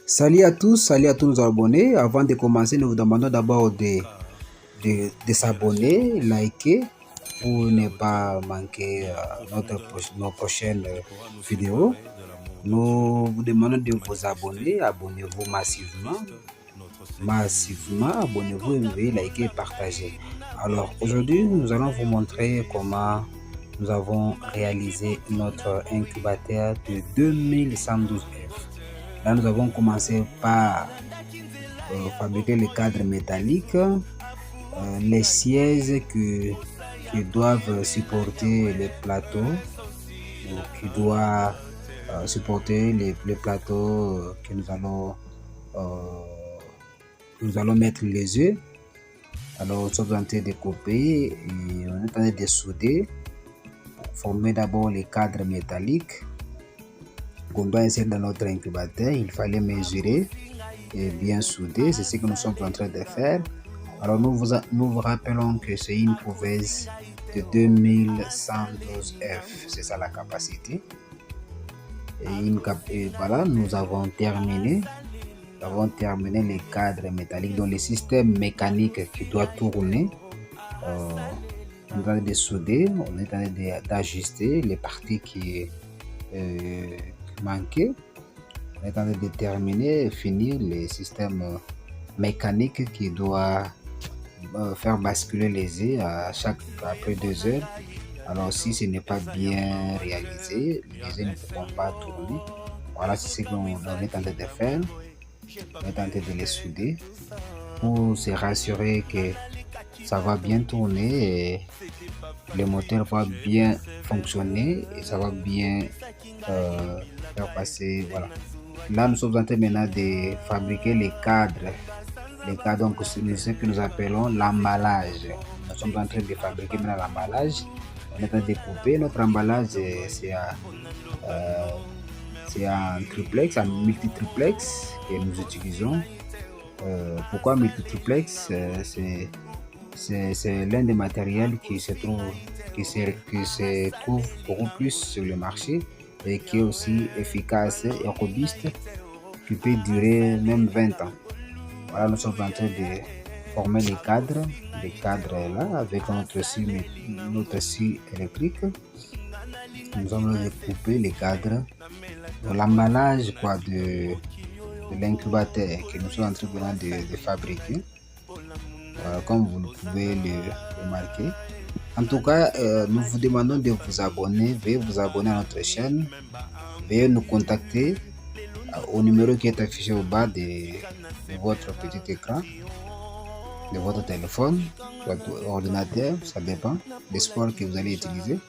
Salut à tous nos abonnés. Avant de commencer, nous vous demandons d'abord de s'abonner, liker pour ne pas manquer nos prochaines vidéos. Nous vous demandons de vous abonner, abonnez-vous massivement, abonnez-vous, et liker et partager. Alors aujourd'hui, nous allons vous montrer comment nous avons réalisé notre incubateur de 2112F. Là, nous avons commencé par fabriquer les cadres métalliques, les sièges qui doivent supporter les plateaux, qui doivent supporter les plateaux que nous allons mettre les œufs. Alors, nous sommes en train de couper et on est en train de souder pour former d'abord les cadres métalliques qu'on doit insérer dans notre incubateur. Il fallait mesurer et bien souder, c'est ce que nous sommes en train de faire. Alors nous vous rappelons que c'est une couveuse de 2112F, c'est ça la capacité. Et voilà, nous avons terminé les cadres métalliques, dans les systèmes mécaniques qui doivent tourner. On est en train de souder, on est en train d'ajuster les parties qui manquaient. On est en train de terminer et finir les systèmes mécaniques qui doivent faire basculer les œufs après 2 heures. Alors si ce n'est pas bien réalisé, les œufs ne pourront pas tourner. Voilà, c'est ce qu'on est en train de faire. On est en train de les souder pour se rassurer que ça va bien tourner et le moteur va bien fonctionner et ça va bien faire passer. Voilà. Là, nous sommes en train maintenant de fabriquer les cadres. Les cadres, donc c'est ce que nous appelons l'emballage. Nous sommes en train de fabriquer maintenant l'emballage. On est en train de couper. Notre emballage, c'est un triplex, un multi-triplex que nous utilisons. Pourquoi multi-triplex? C'est l'un des matériels qui se trouve beaucoup plus sur le marché et qui est aussi efficace et robuste, qui peut durer même 20 ans. Voilà, nous sommes en train de former les cadres là avec notre scie électrique. Nous allons couper les cadres dans l'emballage de l'incubateur que nous sommes en train de fabriquer. Comme vous pouvez le remarquer. En tout cas, nous vous demandons de vous abonner. Veuillez vous abonner à notre chaîne. Veuillez nous contacter au numéro qui est affiché au bas de votre petit écran, de votre téléphone, votre ordinateur, ça dépend des sports que vous allez utiliser.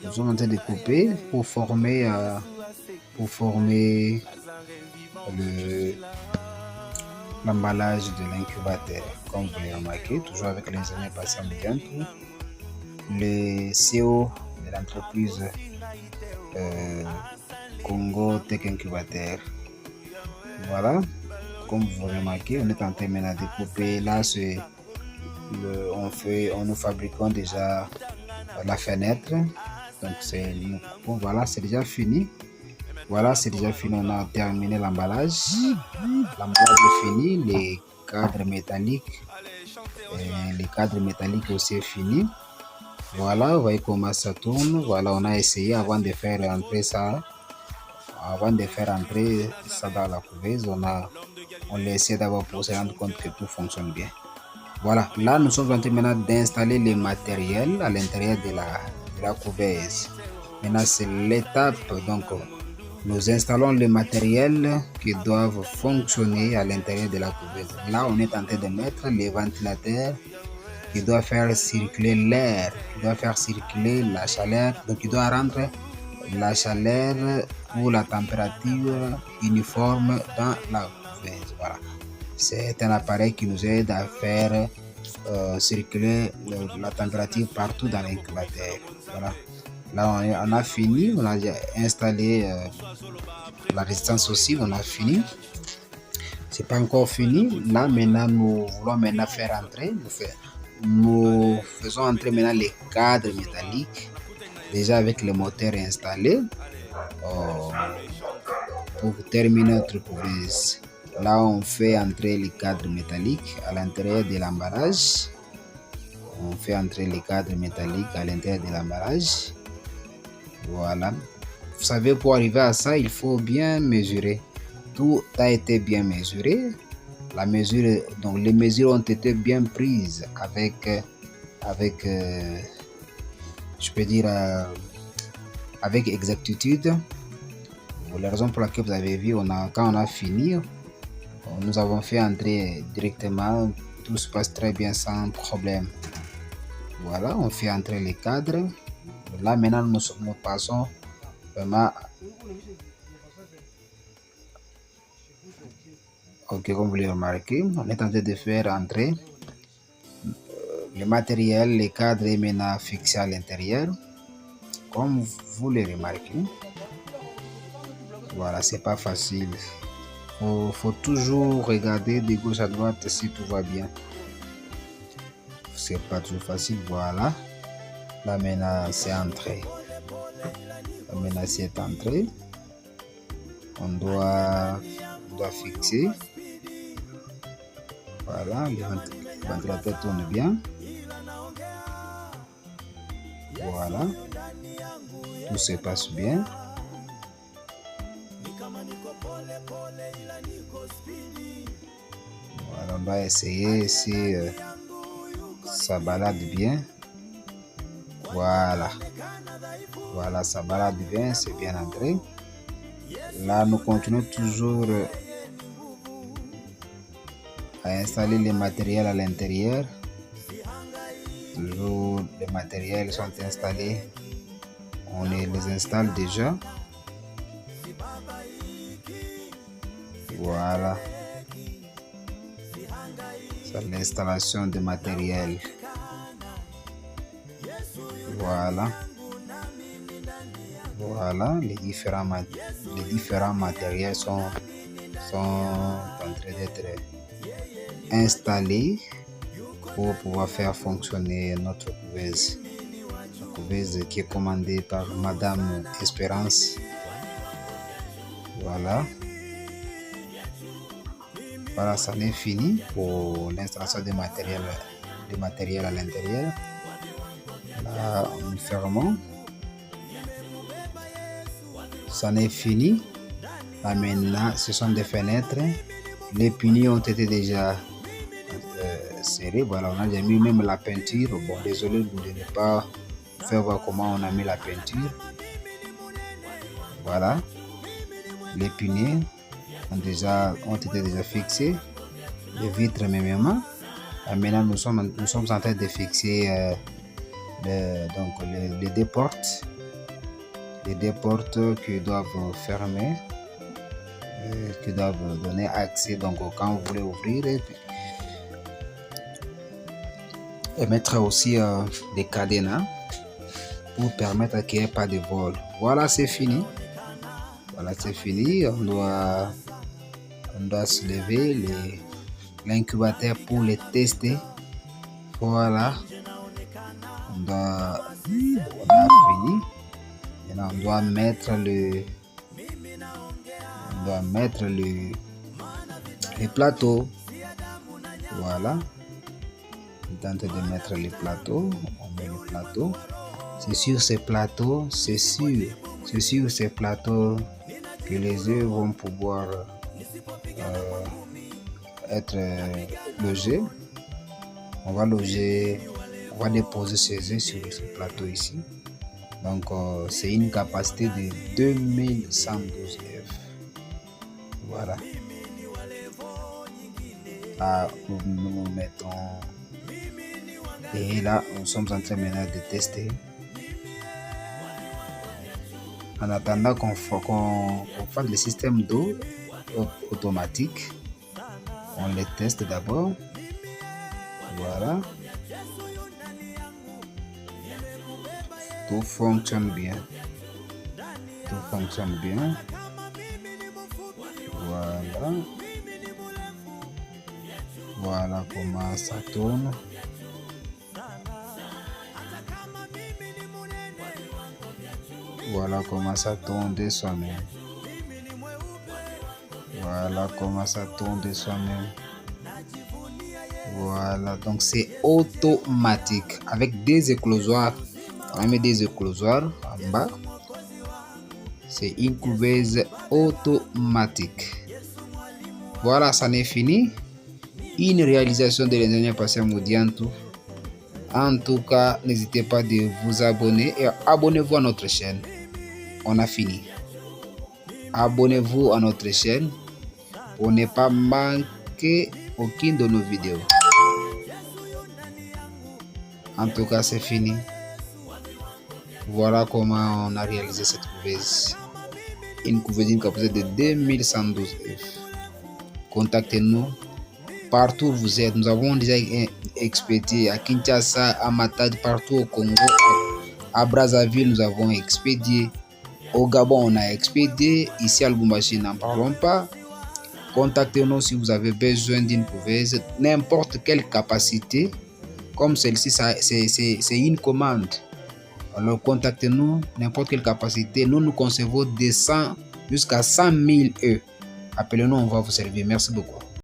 Nous sommes en train de couper pour former l'emballage de l'incubateur. Comme vous l'avez remarqué, toujours avec les années passées bien tout. Le CEO de l'entreprise Congo Tech Incubateur. Voilà, comme vous remarquez, on est en train maintenant de couper. Là, nous fabriquons déjà la fenêtre. Donc voilà, c'est déjà fini. Voilà, c'est déjà fini. On a terminé l'emballage. L'emballage est fini. Les cadres métalliques aussi est fini. Voilà, vous voyez comment ça tourne. Voilà, on a essayé avant de faire entrer ça. Avant de faire entrer ça dans la couveuse, on l'a essayé d'abord pour se rendre compte que tout fonctionne bien. Voilà, là nous sommes en train maintenant d'installer les matériels à l'intérieur de la couveuse. Maintenant c'est l'étape, donc nous installons les matériels qui doivent fonctionner à l'intérieur de la couveuse. Là on est en train de mettre les ventilateurs qui doivent faire circuler l'air, qui doivent faire circuler la chaleur, donc il doit rendre la chaleur ou la température uniforme dans la couveuse. Voilà. C'est un appareil qui nous aide à faire circuler la température partout dans l'incubateur. Voilà. Là, on a fini, on a installé la résistance aussi, on a fini. C'est pas encore fini. Là, maintenant, nous voulons maintenant faire entrer. Nous faisons entrer maintenant les cadres métalliques, déjà avec le moteur installé, pour terminer notre couveuse. Là, on fait entrer les cadres métalliques à l'intérieur de l'emballage. On fait entrer les cadres métalliques à l'intérieur de l'emballage. Voilà. Vous savez, pour arriver à ça, il faut bien mesurer. Tout a été bien mesuré. Donc les mesures ont été bien prises je peux dire, avec exactitude. La raison pour laquelle vous avez vu, quand on a fini, nous avons fait entrer directement. Tout se passe très bien sans problème. Voilà, on fait entrer les cadres. Là, maintenant, nous passons vraiment. Ok, comme vous le remarquez, on est en train de faire entrer le matériel, les cadres est maintenant fixé à l'intérieur. Comme vous le remarquez, voilà, c'est pas facile. Faut toujours regarder de gauche à droite si tout va bien. C'est pas toujours facile. Voilà. Là maintenant c'est entré. Là maintenant c'est entré. On doit fixer. Voilà. Le ventilateur tourne bien. Voilà. Tout se passe bien. Voilà, on va essayer si ça balade bien. Voilà. Voilà, ça balade bien, c'est bien entré. Là, nous continuons toujours à installer les matériels à l'intérieur. Toujours les matériels sont installés. On les installe déjà. Voilà. C'est l'installation de matériel. Voilà. Voilà. Les différents matériels sont en train d'être installés pour pouvoir faire fonctionner notre couveuse. La couveuse qui est commandée par Madame Espérance. Voilà. Voilà, ça n'est fini pour l'installation des matériels à l'intérieur. Là, nous fermons. Ça n'est fini. Là, maintenant, ce sont des fenêtres. Les piliers ont été déjà serrés. Voilà, on a déjà mis même la peinture. Bon, désolé de ne pas faire voir comment on a mis la peinture. Voilà. Les piliers ont été déjà fixés. Les vitres même. Maintenant, nous sommes en train de fixer les deux portes. Les deux portes qui doivent fermer, qui doivent donner accès donc quand vous voulez ouvrir et mettre aussi des cadenas pour permettre qu'il n'y ait pas de vol. Voilà, c'est fini. Voilà, c'est fini. On doit se lever l'incubateur pour les tester. Voilà. On a fini. Maintenant, on doit mettre les plateaux. Voilà. On est en train de mettre les plateaux. On met les plateaux. C'est sur ces plateaux que les œufs vont pouvoir être logés. On va déposer ces œufs sur ce plateau ici. Donc, c'est une capacité de 2112 œufs. Voilà. Là, nous mettons. Et là, nous sommes en train maintenant de tester. En attendant qu'on fasse le système d'eau automatique, on les teste d'abord. Voilà. Tout fonctionne bien. Voilà. Voilà comment ça tourne. Voilà comment ça tourne de soi-même. Voilà comment ça tourne de soi-même. Voilà, donc c'est automatique avec des éclosoirs. On met des éclosoirs en bas. C'est une couveuse automatique. Voilà, ça n'est fini. Une réalisation de l'ingénieur Patient Modianto. En tout cas, n'hésitez pas de vous abonner et abonnez-vous à notre chaîne. On a fini. Abonnez-vous à notre chaîne pour ne pas manquer aucune de nos vidéos. En tout cas, c'est fini. Voilà comment on a réalisé cette couveuse. Une couveuse d'une capacité de 2112 œufs. Contactez-nous partout où vous êtes. Nous avons déjà expédié à Kinshasa, à Matadi, partout au Congo. À Brazzaville, nous avons expédié. Au Gabon, on a expédié. Ici à Lubumbashi, n'en parlons pas. Contactez-nous si vous avez besoin d'une couveuse, n'importe quelle capacité. Comme celle-ci, c'est une commande. Alors contactez-nous, n'importe quelle capacité. Nous concevons de 100 jusqu'à 100 000 œufs. Appelez-nous, on va vous servir. Merci beaucoup.